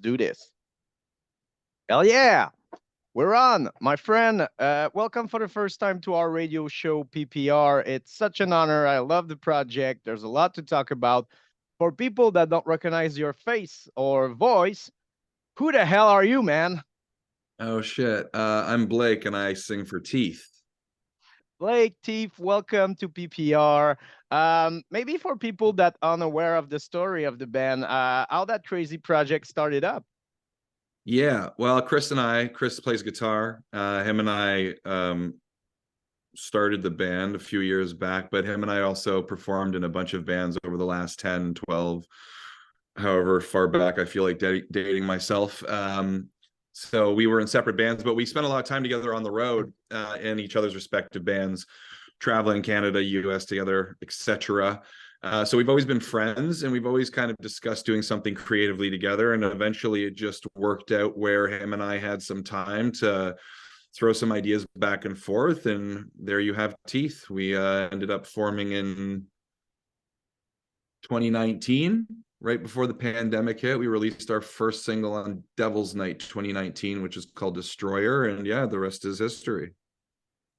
do this. Hell yeah! We're on, my friend. Welcome for the first time to our radio show, PPR. It's such an honor. I love the project. There's a lot to talk about. For people that don't recognize your face or voice, who the hell are you, man? Oh shit. I'm Blake and I sing for Teeth. Blake, Teef, welcome to PPR. Maybe for people that unaware of the story of the band, how that crazy project started up. Yeah, well, Chris plays guitar. Him and I started the band a few years back, but him and I also performed in a bunch of bands over the last 10, 12, however far back I feel like dating myself. So we were in separate bands, but we spent a lot of time together on the road in each other's respective bands, traveling Canada, US together, etc. So we've always been friends, and we've always kind of discussed doing something creatively together. And eventually, it just worked out where him and I had some time to throw some ideas back and forth, and there you have Teeth. We ended up forming in 2019, right before the pandemic hit. We released our first single on Devil's Night 2019, which is called Destroyer, and yeah, the rest is history.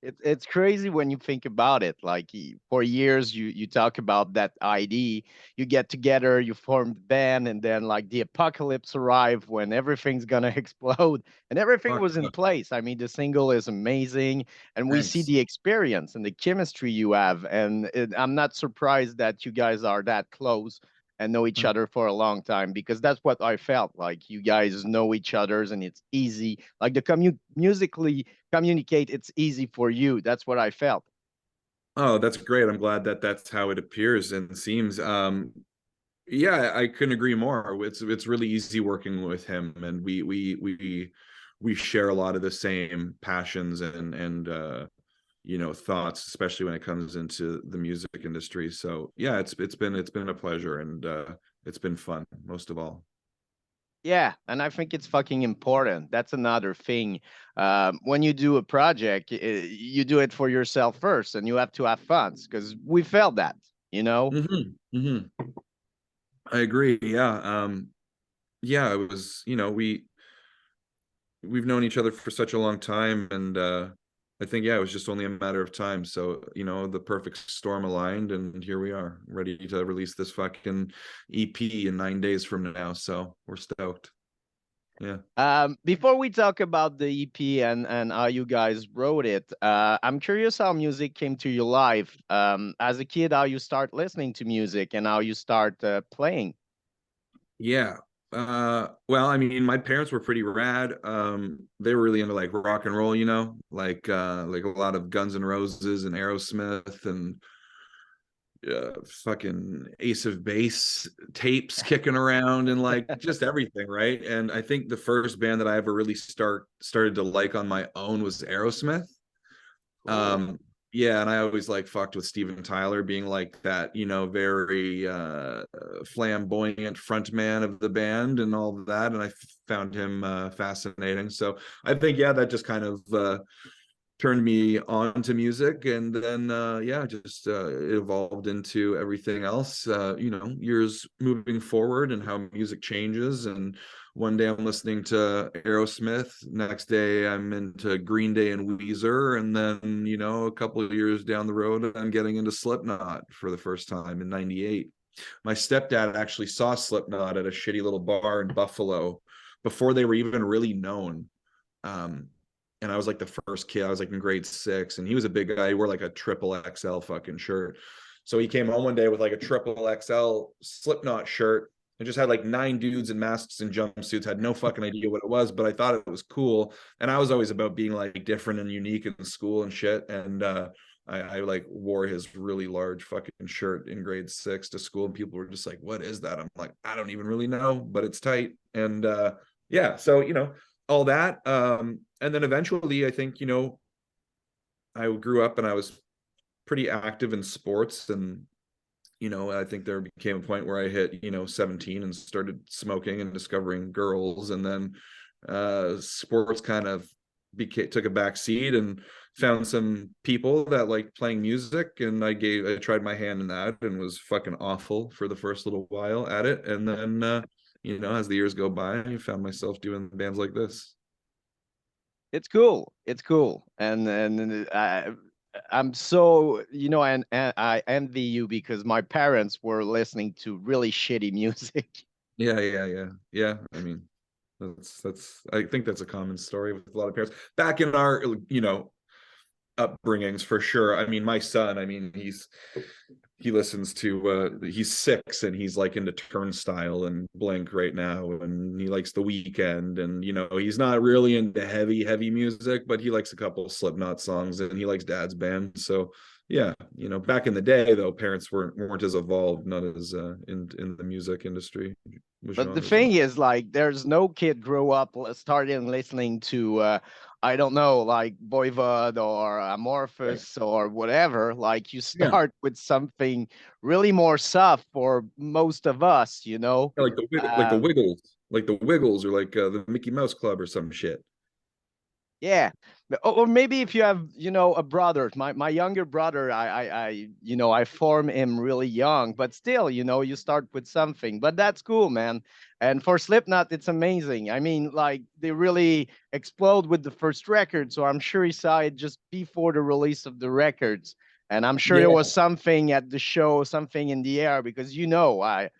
It's crazy when you think about it. Like for years, you talk about that ID. You get together, you form the band, and then like the apocalypse arrived when everything's gonna explode, and everything Fuck, was in place. I mean, the single is amazing, and we see thanks. the experience and the chemistry you have. And I'm not surprised that you guys are that close and know each other for a long time because that's what I felt like. You guys know each other's, and it's easy. Like the musically communicate, it's easy for you. That's what I felt. Oh, that's great. I'm glad that that's how it appears and seems. Yeah, I couldn't agree more. It's really easy working with him, and we share a lot of the same passions and thoughts, especially when it comes into the music industry. So yeah, it's been a pleasure, and it's been fun most of all. Yeah, and I think it's fucking important. That's another thing. When you do a project, you do it for yourself first, and you have to have fun because we felt that, you know? Hmm. I agree. Yeah. Yeah, it was, we've known each other for such a long time, and I think, yeah, it was just only a matter of time. So, the perfect storm aligned, and here we are, ready to release this fucking EP in 9 days from now. So we're stoked. Yeah. Before we talk about the EP and how you guys wrote it, I'm curious how music came to your life. As a kid, how you start listening to music and how you start playing. Yeah. Well, I mean, my parents were pretty rad. They were really into like rock and roll, like a lot of Guns N' Roses and Aerosmith and fucking Ace of Base tapes kicking around and like just everything, right? And I think the first band that I ever really started to like on my own was Aerosmith. Cool. um yeah, and I always like fucked with Steven Tyler being like that, very flamboyant front man of the band and all of that, and I found him fascinating. So I think, yeah, that just kind of turned me on to music, and then yeah, just it evolved into everything else, years moving forward and how music changes. And one day I'm listening to Aerosmith, next day I'm into Green Day and Weezer, and then a couple of years down the road I'm getting into Slipknot for the first time in 98. My stepdad actually saw Slipknot at a shitty little bar in Buffalo before they were even really known. um and I was like the first kid. I was like in grade 6, and he was a big guy. He wore like a triple XL fucking shirt. So he came home one day with like a triple XL Slipknot shirt and just had like 9 dudes in masks and jumpsuits. Had no fucking idea what it was, but I thought it was cool. And I was always about being like different and unique in school and shit. And I like wore his really large fucking shirt in grade 6 to school, and people were just like, "What is that?" I'm like, "I don't even really know, but it's tight." And yeah, so all that. And then eventually, I think, I grew up and I was pretty active in sports. And, I think there became a point where I hit, 17 and started smoking and discovering girls. And then sports kind of took a back seat, and found some people that like playing music. And I tried my hand in that and was fucking awful for the first little while at it. And then, as the years go by, I found myself doing bands like this. It's cool. It's cool. And I'm so, and I envy you because my parents were listening to really shitty music. Yeah. I mean, I think that's a common story with a lot of parents back in our, upbringings for sure. I mean, my son, I mean, he listens to he's 6 and he's like into Turnstile and Blink right now, and he likes The Weeknd, and he's not really into heavy music, but he likes a couple of Slipknot songs, and he likes Dad's band. So yeah, back in the day though, parents weren't as evolved, not as in the music industry with But the genres and thing is, like, there's no kid grow up starting listening to, I don't know, like Voivod or Amorphous or whatever. Like, you yeah. start with something really more soft for most of us, you know? Yeah, like the Um, Wiggles, or like the Mickey Mouse Club or some shit. Yeah. Or maybe if you have, a brother, my younger brother, I form him really young, but still, you start with something. But that's cool, man. And for Slipknot, it's amazing. I mean, like they really explode with the first record, so I'm sure he saw it just before the release of the records. And I'm sure there Yeah, was something at the show, something in the air, because I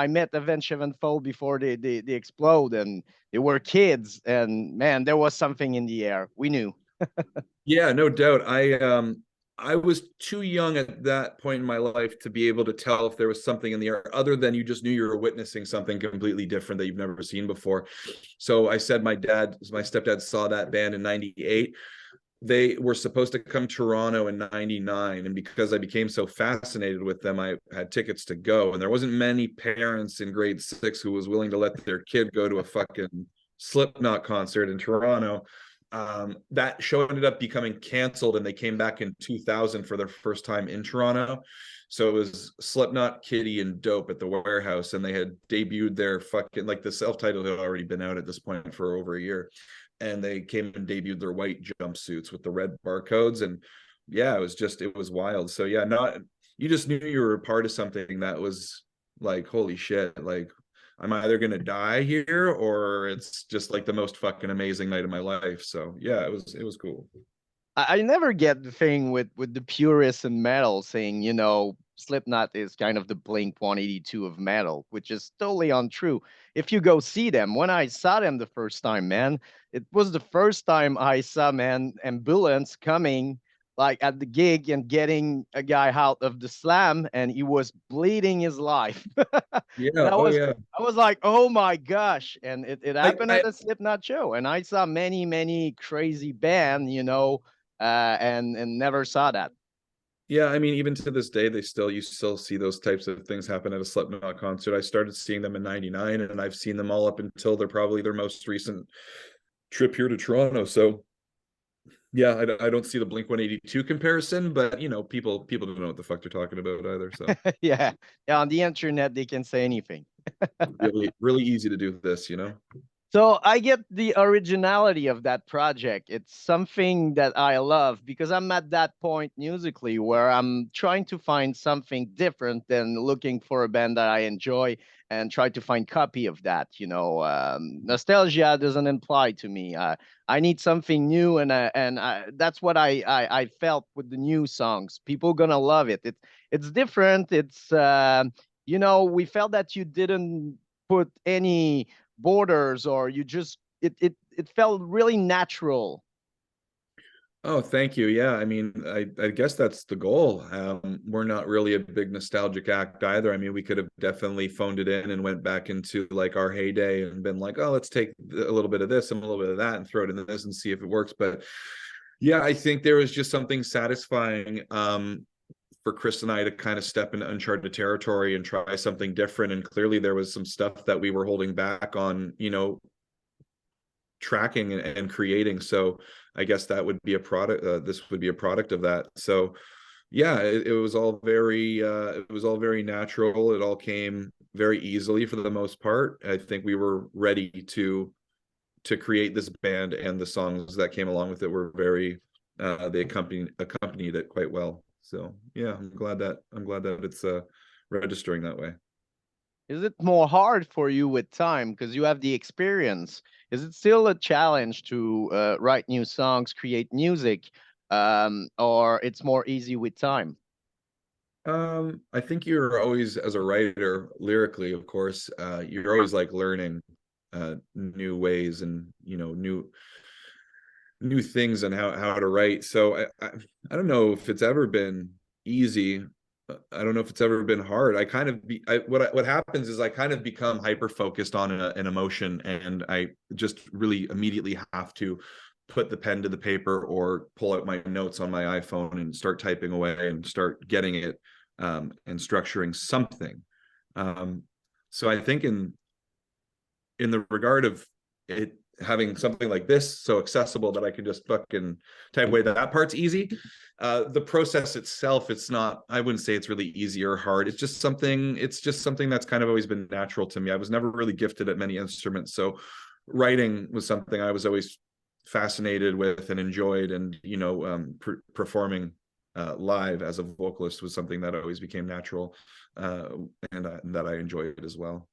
met Avenged Sevenfold before they explode, and they were kids, and man, there was something in the air. We knew. yeah, no doubt. I was too young at that point in my life to be able to tell if there was something in the air other than you just knew you were witnessing something completely different that you've never seen before. So I said my stepdad saw that band in 98. They were supposed to come to Toronto in 99, and because I became so fascinated with them, I had tickets to go, and there wasn't many parents in grade 6 who was willing to let their kid go to a fucking Slipknot concert in Toronto. That show ended up becoming canceled, and they came back in 2000 for their first time in Toronto. So it was Slipknot, Kitty, and Dope at the Warehouse, and they had debuted their fucking, like, the self-titled had already been out at this point for over a year, and they came and debuted their white jumpsuits with the red barcodes. And yeah, it was wild. So yeah, not you just knew you were a part of something that was like, holy shit, like I'm either gonna die here or it's just like the most fucking amazing night of my life. So yeah, it was cool. I never get the thing with the purists in metal saying, Slipknot is kind of the Blink 182 of metal, which is totally untrue. If you go see them, when I saw them the first time, man, it was the first time I saw, man, ambulance coming like at the gig and getting a guy out of the slam, and he was bleeding his life. And Yeah, I oh was yeah. I was like, oh my gosh. And it I, happened I at a Slipknot show. And I saw many, many crazy band, and never saw that. Yeah, I mean, even to this day, you still see those types of things happen at a Slipknot concert. I started seeing them in '99, and I've seen them all up until their most recent trip here to Toronto. So yeah, I don't see the Blink 182 comparison, but people don't know what the fuck they're talking about either. So Yeah. Yeah. On the internet, they can say anything. really easy to do this. So I get the originality of that project. It's something that I love because I'm at that point musically where I'm trying to find something different than looking for a band that I enjoy and try to find copy of that. Nostalgia doesn't apply to me. I need something new, and that's what I felt with the new songs. People gonna love it. It's different. We felt that you didn't put any borders, or you just it felt really natural. Oh, thank you. Yeah, I mean, I guess that's the goal. We're not really a big nostalgic act either. I mean, we could have definitely phoned it in and went back into like our heyday and been like, oh, let's take a little bit of this and a little bit of that and throw it in this and see if it works. But yeah, I think there was just something satisfying for Chris and I to kind of step into uncharted territory and try something different. And clearly there was some stuff that we were holding back on, tracking and creating. So I guess that would be a product. This would be a product of that. So yeah, it was all very natural. It all came very easily for the most part. I think we were ready to create this band, and the songs that came along with it were very they accompanied it quite well. So yeah, I'm glad that it's registering that way. Is it more hard for you with time because you have the experience? Is it still a challenge to write new songs, create music, or it's more easy with time? I think you're always, as a writer, lyrically, of course, you're always like learning new ways and new things on how to write. So I don't know if it's ever been easy. I don't know if it's ever been hard. I kind of what happens is I kind of become hyper focused on an emotion, and I just really immediately have to put the pen to the paper or pull out my notes on my iPhone and start typing away and start getting it, and structuring something. Um, so I think in the regard of it having something like this so accessible that I can just fucking type away, that part's easy. The process itself, it's not, I wouldn't say it's really easy or hard. It's just something that's kind of always been natural to me. I was never really gifted at many instruments. So writing was something I was always fascinated with and enjoyed. And, performing live as a vocalist was something that always became natural, uh, and that I enjoyed as well.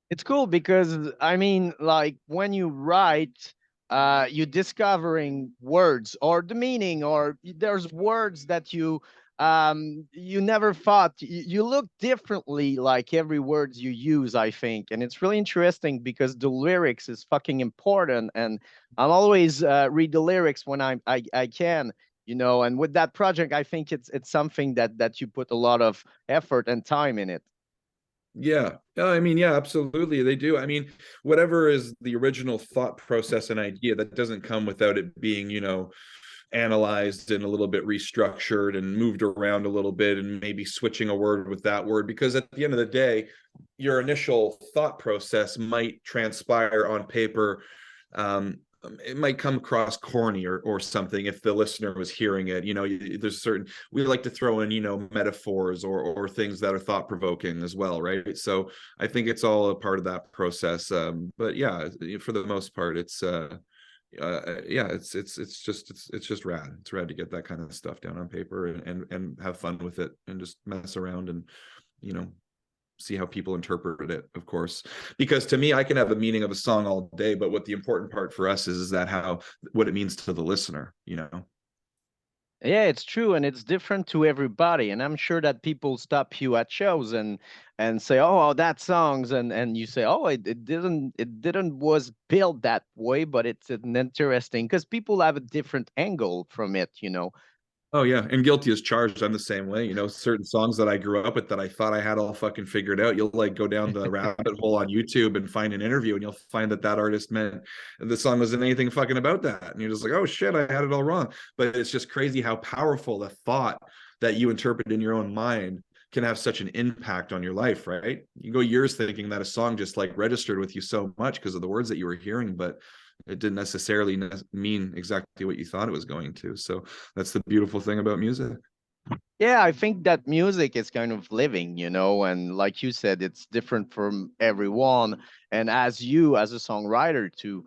It's cool because I mean, like when you write, you're discovering words or the meaning, or there's words that you never thought. You look differently like every words you use, I think, and it's really interesting because the lyrics is fucking important, and I'm always read the lyrics when I can. And with that project, I think it's something that you put a lot of effort and time in it. Yeah. I mean, yeah, absolutely. They do. I mean, whatever is the original thought process and idea, that doesn't come without it being, analyzed and a little bit restructured and moved around a little bit and maybe switching a word with that word. Because at the end of the day, your initial thought process might transpire on paper. It might come across corny or something if the listener was hearing it. There's certain, we like to throw in, metaphors or things that are thought provoking as well, right? So I think it's all a part of that process. But yeah, for the most part, yeah, it's just rad. It's rad to get that kind of stuff down on paper and have fun with it and just mess around and you know see how people interpret it, of course, because to me I can have the meaning of a song all day, but what the important part for us is that how what it means to the listener. Yeah, it's true, and it's different to everybody. And I'm sure that people stop you at shows and say, "Oh, that songs," and you say, "Oh, it didn't was built that way, but it's an interesting because people have a different angle from it." Oh yeah, and guilty as charged. I'm the same way. Certain songs that I grew up with that I thought I had all fucking figured out. You'll like go down the rabbit hole on YouTube and find an interview, and you'll find that artist meant the song wasn't anything fucking about that, and you're just like, oh shit, I had it all wrong. But it's just crazy how powerful the thought that you interpret in your own mind can have such an impact on your life, right? You go years thinking that a song just like registered with you so much because of the words that you were hearing, but it didn't necessarily mean exactly what you thought it was going to. So that's the beautiful thing about music. Yeah, I think that music is kind of living, and like you said, it's different from everyone. And as you, as a songwriter, too,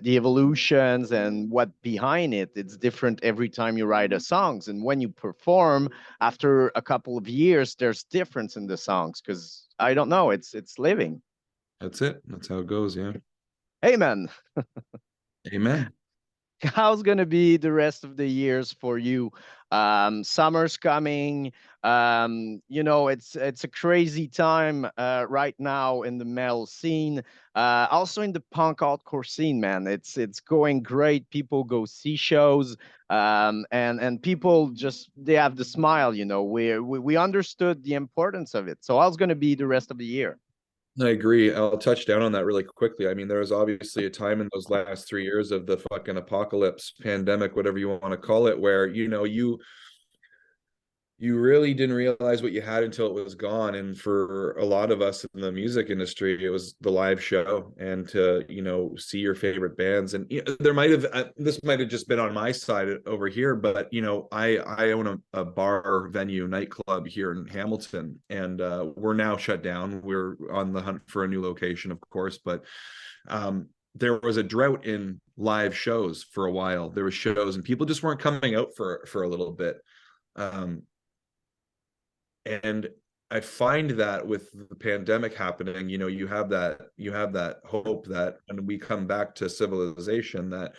the evolutions and what behind it, it's different every time you write a songs. And when you perform after a couple of years, there's difference in the songs because I don't know, it's living. That's it. That's how it goes. Yeah. Hey, man, Amen. how's gonna be the rest of the years for you? Summer's coming. It's a crazy time right now in the metal scene. Also in the punk hardcore scene, man. It's going great. People go see shows, and people just they have the smile. We understood the importance of it. So how's gonna be the rest of the year? I agree. I'll touch down on that really quickly. I mean, there was obviously a time in those last 3 years of the fucking apocalypse, pandemic, whatever you want to call it, where you really didn't realize what you had until it was gone. And for a lot of us in the music industry, it was the live show and to see your favorite bands. And there might have this might have just been on my side over here, but I own a bar venue nightclub here in Hamilton, and we're now shut down. We're on the hunt for a new location, of course, but there was a drought in live shows for a while. There were shows and people just weren't coming out for a little bit. um, and I find that with the pandemic happening, you have that hope that when we come back to civilization, that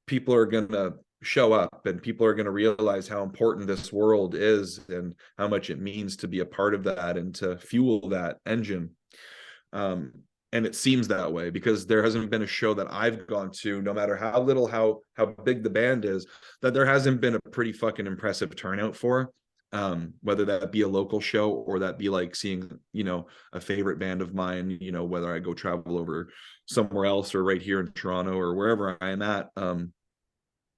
people are going to show up and people are going to realize how important this world is and how much it means to be a part of that and to fuel that engine. um, and it seems that way because there hasn't been a show that I've gone to, no matter how little, how big the band is, that there hasn't been a pretty fucking impressive turnout for. Whether that be a local show or that be like seeing, a favorite band of mine, whether I go travel over somewhere else or right here in Toronto or wherever I am at.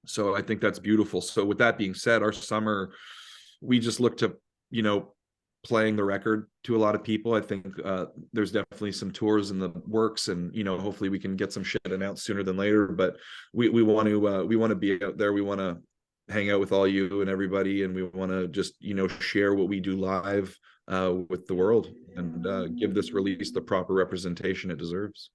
So I think that's beautiful. So with that being said, our summer, we just look to, you know, playing the record to a lot of people. I think there's definitely some tours in the works, and hopefully we can get some shit announced sooner than later. But we want to be out there. We want to hang out with all you and everybody, and we want to just share what we do live with the world and give this release the proper representation it deserves.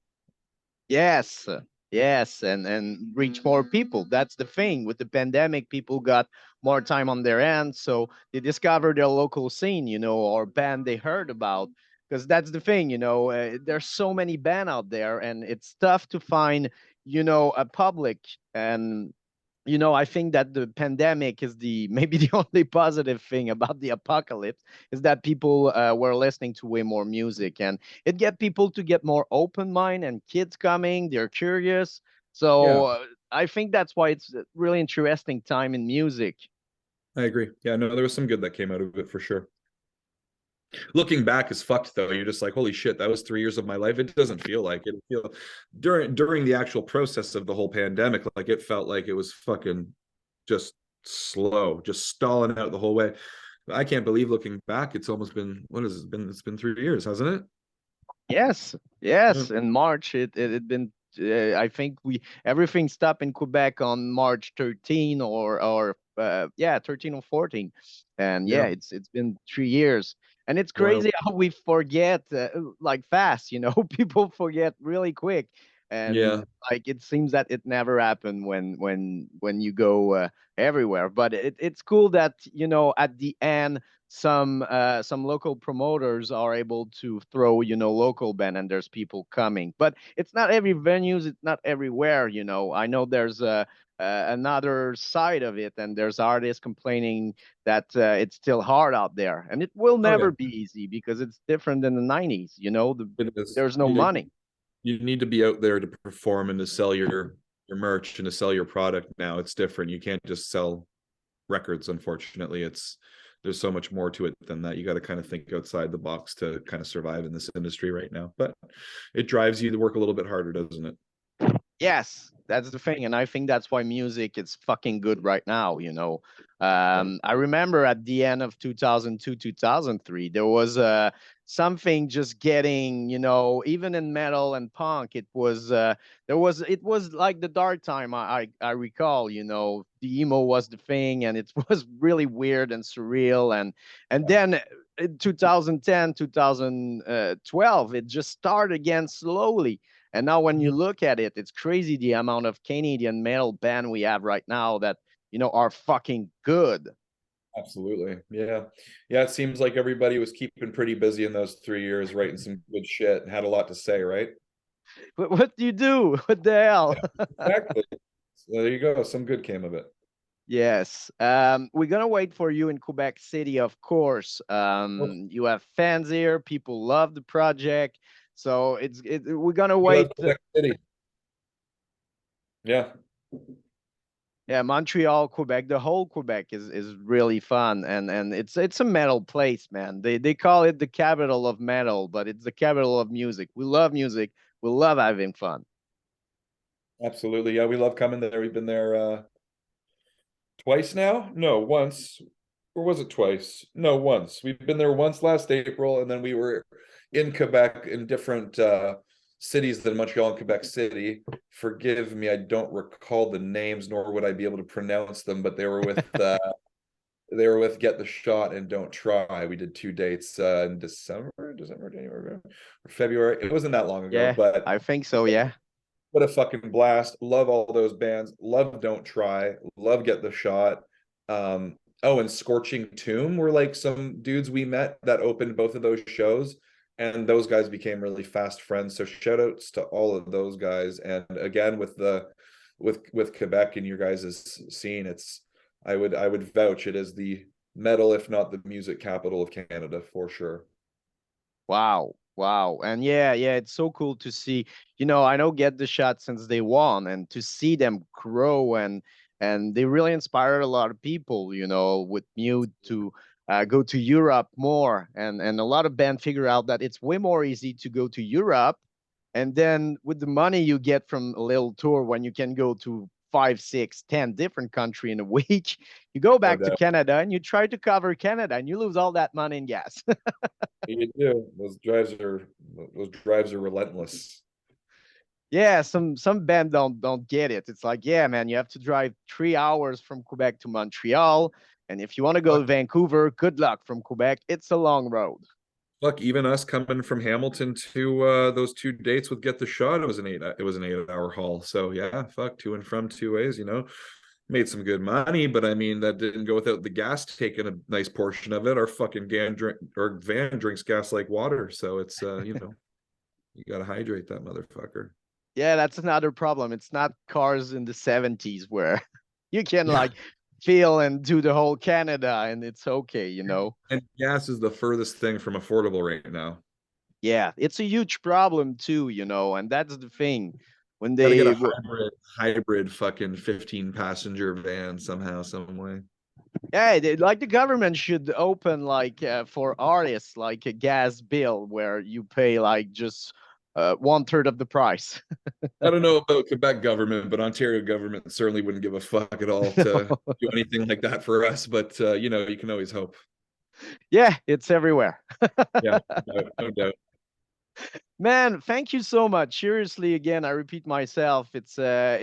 Yes, yes, and reach more people. That's the thing. With the pandemic, people got more time on their hands, so they discovered their local scene, or band they heard about. Because that's the thing, there's so many band out there, and it's tough to find, a public. And I think that the pandemic is the maybe the only positive thing about the apocalypse is that people were listening to way more music, and it get people to get more open mind, and kids coming, they're curious. So Yeah, I think that's why it's a really interesting time in music. I agree. Yeah, no, there was some good that came out of it for sure. Looking back is fucked though. You're just like, holy shit, that was 3 years of my life. It doesn't feel like it. Feel during the actual process of the whole pandemic, like it felt like it was fucking just slow, just stalling out the whole way. I can't believe looking back, it's almost been what has it been? It's been 3 years, hasn't it? Yes, Yeah. yes. In March, it had been. I think we everything stopped in Quebec on March 13 or yeah, 13 or 14, and yeah, Yeah. it's been 3 years, and it's Wild. crazy how we forget like fast. People forget really quick, Yeah. and like it seems that it never happened when you go everywhere. But it's cool that at the end some local promoters are able to throw local band, and there's people coming, but it's not every venues, it's not everywhere. I know there's another side of it, and there's artists complaining that it's still hard out there, and it will Oh yeah. never be easy because it's different than the 90s. It is. There's no You, money. you need to be out there to perform and to sell your merch and to sell your product now. It's different. You can't just sell records, unfortunately. There's so much more to it than that. You got to kind of think outside the box to kind of survive in this industry right now, but it drives you to work a little bit harder, doesn't it? Yes, that's the thing, and I think that's why music is fucking good right now. Yeah. I remember at the end of 2002, 2003, there was something just getting, even in metal and punk, it was like the dark time. I recall, the emo was the thing, and it was really weird and surreal, and then in 2010, 2012, it just started again slowly, and now when you Mhm. look at it, it's crazy the amount of Canadian metal band we have right now that, are fucking good. Absolutely. Yeah. Yeah. It seems like everybody was keeping pretty busy in those 3 years, writing some good shit and had a lot to say, right? But what do you do? What the hell? Yeah, exactly. So there you go. Some good came of it. Yes. We're gonna wait for you in Quebec City, of course. Well, You have fans here. People love the project, so we're gonna you wait. love Quebec City. Yeah. Yeah, Montreal, Quebec, the whole Quebec is really fun, and it's a metal place, man. They call it the capital of metal, but it's the capital of music. We love music. We love having fun. Absolutely. Yeah. We love coming there. We've been there twice now. No, once. Or was it twice? No, once. We've been there once last April, and then we were in Quebec in different cities than Montreal and Quebec City. Forgive me, I don't recall the names, nor would I be able to pronounce them, but they were with Get the Shot and Don't Try. We did two dates in December, January, or February. It wasn't that long ago, Yeah, but I think so. Yeah. what a fucking blast. Love all those bands. Love Don't Try. Love Get the Shot. Oh, and Scorching Tomb were like some dudes we met that opened both of those shows, and those guys became really fast friends. So shout outs to all of those guys. And again, with the with Quebec and your guys' scene, it's I would vouch it is the metal, if not the music capital of Canada for sure. Wow. Wow. And yeah, yeah, it's so cool to see. You know, I know Get the Shot since they won, and to see them grow, and they really inspired a lot of people, you know, with Mute to go to Europe more. And a lot of bands figure out that it's way more easy to go to Europe. And then with the money you get from a little tour, when you can go to 5, 6, 10 different country in a week, you go No back to doubt. Canada and you try to cover Canada and you lose all that money in gas. You do. Those drives are relentless. Yeah, some band don't get it. It's like, yeah, man, you have to drive 3 hours from Quebec to Montreal, and if you want to go to Vancouver, good luck from Quebec. It's a long road. Look, even us coming from Hamilton to those two dates with Get the Shot, it was an 8 hour haul. So yeah, fuck, to and from two ways, you know. Made some good money, but I mean that didn't go without the gas taking a nice portion of it. Our fucking van drinks gas like water. So it's you know, you gotta hydrate that motherfucker. Yeah, that's another problem. It's not cars in the 70s where you can Yeah. like feel and do the whole Canada and it's okay, you know. And gas is the furthest thing from affordable right now. Yeah, it's a huge problem too, you know, and that's the thing. When Gotta get a they hybrid fucking 15 passenger van somehow, some way. Yeah, like the government should open like for artists like a gas bill where you pay like just 1/3 of the price. I don't know about Quebec government, but Ontario government certainly wouldn't give a fuck at all to do anything like that for us. But you know, you can always hope. Yeah, it's everywhere. Yeah, no doubt. Man, thank you so much. Seriously, again, I repeat myself. It's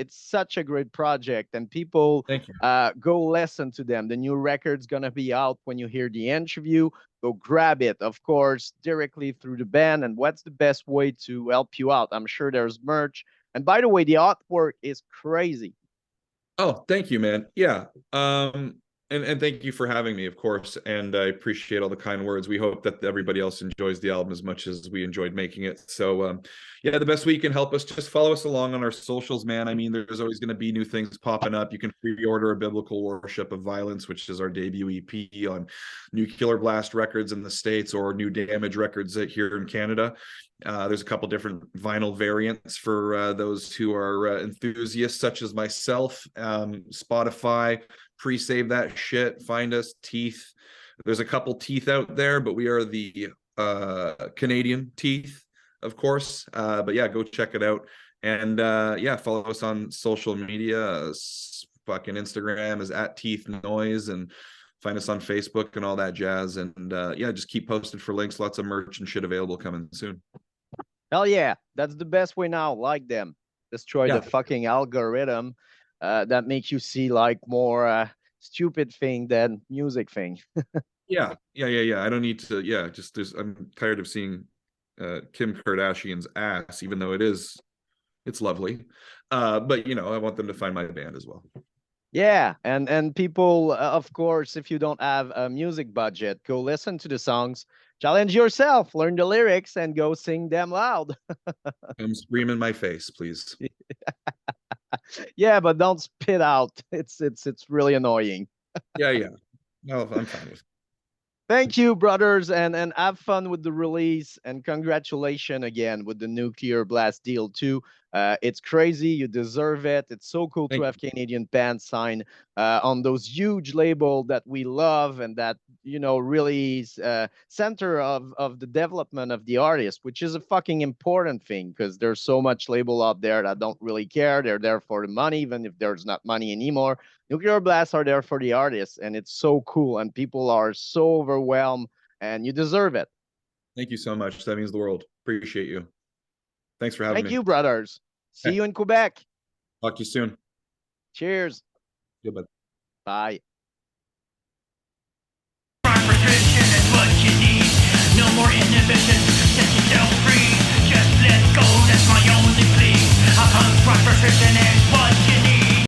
such a great project, and people Thank you. go listen to them. The new record's gonna be out when you hear the interview. Go grab it, of course, directly through the band. And what's the best way to help you out? I'm sure there's merch. And by the way, the artwork is crazy. Oh, thank you, man. Yeah. And thank you for having me, of course. And I appreciate all the kind words. We hope that everybody else enjoys the album as much as we enjoyed making it. So yeah, the best way you can help us, just follow us along on our socials, man. I mean, there's always going to be new things popping up. You can pre-order a Biblical Worship of Violence, which is our debut EP on Nuclear Blast Records in the States, or New Damage Records here in Canada. There's a couple different vinyl variants for those who are enthusiasts, such as myself. Spotify, pre-save that shit. Find us. Teeth. There's a couple Teeth out there, but we are the Canadian Teeth, of course. But yeah, go check it out. And yeah, follow us on social media. Fucking Instagram is at Teeth Noise, and find us on Facebook and all that jazz. And yeah, just keep posted for links. Lots of merch and shit available coming soon. Hell yeah, that's the best way now. Like them, destroy Yeah. the fucking algorithm that makes you see like more stupid thing than music thing. Yeah. I don't need to. Yeah, just I'm tired of seeing Kim Kardashian's ass, even though it's lovely. But you know, I want them to find my band as well. Yeah, and people, of course, if you don't have a music budget, go listen to the songs, challenge yourself, learn the lyrics, and go sing them loud. Come scream in my face, please. Yeah, but don't spit out. It's really annoying. Yeah. No, I'm fine with it. Thank you, brothers, and have fun with the release. And congratulations again with the Nuclear Blast deal too. It's crazy. You deserve it. It's so cool to Thank have Canadian bands sign on those huge label that we love and that really center of the development of the artist, which is a fucking important thing because there's so much label out there that don't really care. They're there for the money, even if there's not money anymore. Nuclear Blasts are there for the artists, and it's so cool, and people are so overwhelmed, and you deserve it. Thank you so much. That means the world. Appreciate you. Thanks for having Thank me. you, brothers. See Okay. you in Quebec. Talk to you soon. Cheers. Goodbye. Bye. Prescription is what you need. No more inhibition. Set yourself free. Just let go. That's my only plea. A punk prescription is what you need.